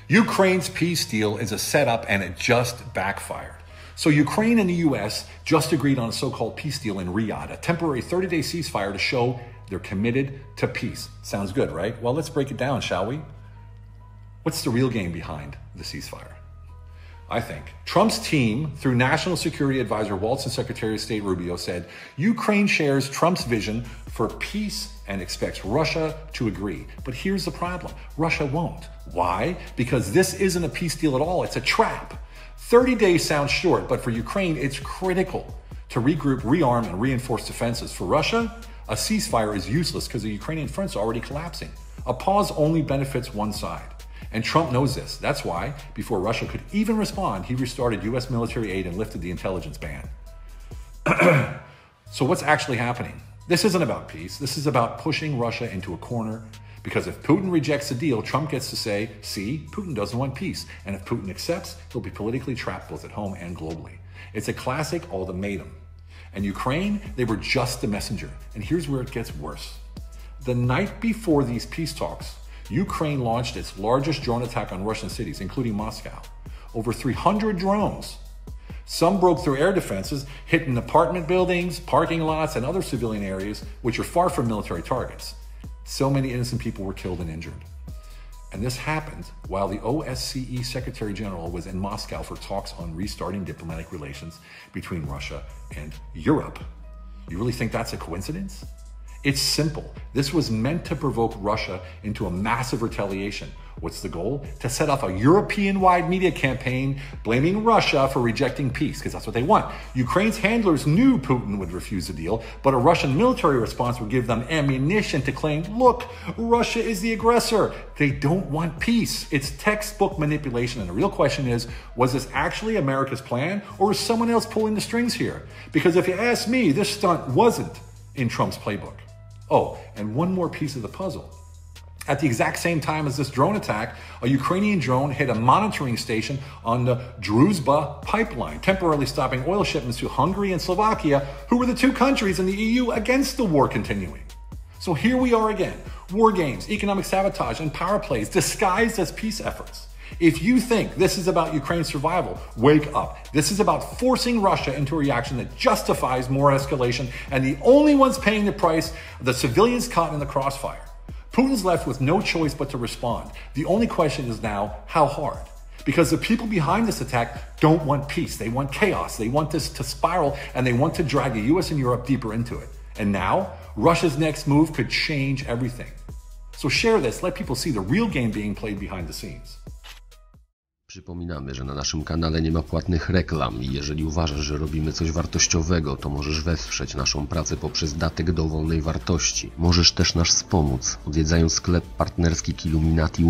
Ukraine's peace deal is a setup and it just backfired. So Ukraine and the US just agreed on a so-called peace deal in Riyadh, a temporary 30-day ceasefire to show they're committed to peace. Sounds good, right? Well, let's break it down, shall we? What's the real game behind the ceasefire? I think Trump's team, through National Security Advisor Waltz and Secretary of State Rubio, said Ukraine shares Trump's vision for peace and expects Russia to agree. But here's the problem. Russia won't. Why? Because this isn't a peace deal at all. It's a trap. 30 days sounds short, but for Ukraine, it's critical to regroup, rearm, and reinforce defenses. For Russia, a ceasefire is useless because the Ukrainian front's already collapsing. A pause only benefits one side. And Trump knows this. That's why, before Russia could even respond, he restarted U.S. military aid and lifted the intelligence ban. So what's actually happening? This isn't about peace. This is about pushing Russia into a corner. Because if Putin rejects the deal, Trump gets to say, see, Putin doesn't want peace. And if Putin accepts, he'll be politically trapped both at home and globally. It's a classic ultimatum. And Ukraine, they were just the messenger. And here's where it gets worse. The night before these peace talks, Ukraine launched its largest drone attack on Russian cities, including Moscow. Over 300 drones. Some broke through air defenses, hitting apartment buildings, parking lots, and other civilian areas, which are far from military targets. So many innocent people were killed and injured. And this happened while the OSCE Secretary General was in Moscow for talks on restarting diplomatic relations between Russia and Europe. You really think that's a coincidence? It's simple. This was meant to provoke Russia into a massive retaliation. What's the goal? To set off a European-wide media campaign blaming Russia for rejecting peace, because that's what they want. Ukraine's handlers knew Putin would refuse the deal, but a Russian military response would give them ammunition to claim, look, Russia is the aggressor. They don't want peace. It's textbook manipulation, and the real question is, was this actually America's plan, or is someone else pulling the strings here? Because if you ask me, this stunt wasn't in Trump's playbook. Oh, and one more piece of the puzzle. At the exact same time as this drone attack, a Ukrainian drone hit a monitoring station on the Druzhba pipeline, temporarily stopping oil shipments to Hungary and Slovakia, who were the two countries in the EU against the war continuing. So here we are again, war games, economic sabotage, and power plays disguised as peace efforts. If you think this is about Ukraine's survival, wake up. This is about forcing Russia into a reaction that justifies more escalation, and the only ones paying the price are the civilians caught in the crossfire. Putin's left with no choice but to respond. The only question is now, how hard? Because the people behind this attack don't want peace. They want chaos. They want this to spiral, and they want to drag the US and Europe deeper into it. And now, Russia's next move could change everything. So share this. Let people see the real game being played behind the scenes. Przypominamy, że na naszym kanale nie ma płatnych reklam i jeżeli uważasz, że robimy coś wartościowego, to możesz wesprzeć naszą pracę poprzez datek dowolnej wartości. Możesz też nas wspomóc, odwiedzając sklep partnerski Killuminati,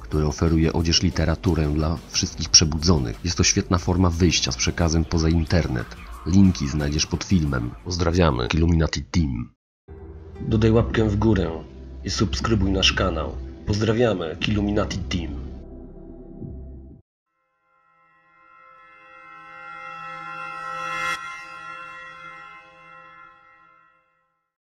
który oferuje odzież, literaturę dla wszystkich przebudzonych. Jest to świetna forma wyjścia z przekazem poza internet. Linki znajdziesz pod filmem. Pozdrawiamy, Killuminati Team. Dodaj łapkę w górę i subskrybuj nasz kanał. Pozdrawiamy, Killuminati Team.